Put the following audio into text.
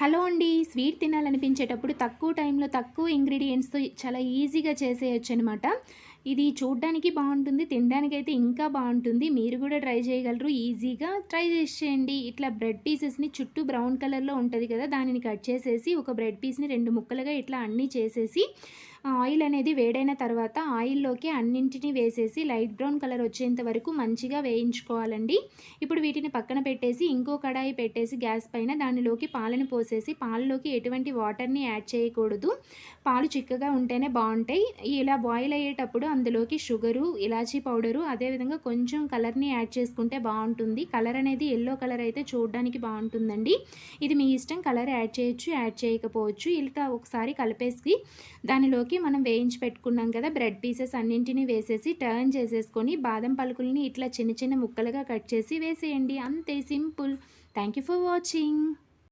Hello అండి. Sweet తినాలనిపించేటప్పుడు తక్కువ టైంలో, తక్కువ ఇంగ్రీడియెంట్స్‌తో చాలా ఈజీగా చేసేయొచ్చనమాట. ఇది చూడ్డానికి బావుంటుంది. తినడానికైతే ఇంకా బావుంటుంది. మీరు గూడా ట్రై చేయగలరు. ఈజీగా ట్రై చేసేయండి. ఇట్లా బ్రెడ్ పీసెస్‌ని చుట్టూ బ్రౌన్ కలర్‌లో ఉంటది కదా! దానిని కట్ చేసేసి, ఒక బ్రెడ్ పీస్‌ని 2 ముక్కలుగా ఇట్లా అన్నీ చేసేసి, ఆయిల్ అనేది వేడైన తర్వాత ఆయిల్‌లోకి అన్నింటిని వేసేసి లైట్ బ్రౌన్ కలర్ వచ్చేంత వరకు మంచిగా వేయించుకోవాలండి. ఇప్పుడు వీటిని పక్కన పెట్టేసి ఇంకో కడాయి పెట్టేసి గ్యాస్ పైన దానిలోకి పాలను పోసేసి పాలలోకి ఎటువంటి వాటర్‌ని యాడ్ చేయకూడదు. పాలు చిక్కగా ఉంటేనే బావుంటాయి. ఇలా బాయిల్ అయ్యేటప్పుడు అందులోకి షుగరు, ఇలాచీ పౌడరు అదేవిధంగా కొంచెం కలర్‌ని యాడ్ చేసుకుంటే బావుంటుంది. కలర్ అనేది యెల్లో కలర్ అయితే చూడడానికి బావుంటుందండి. ఇది మీ ఇష్టం, కలర్ యాడ్ చేయొచ్చు, యాడ్ చేయకపోవచ్చు. ఇలా ఒకసారి కలిపేసి దానిలోకి మనం వేయించి పెట్టుకున్నాం కదా బ్రెడ్ పీసెస్ అన్నింటిని వేసేసి టర్న్ చేసేసుకొని బాదం పలుకుల్ని ఇట్లా చిన్న చిన్న ముక్కలుగా కట్ చేసి వేసేయండి. అంతే simple. Thank you for watching.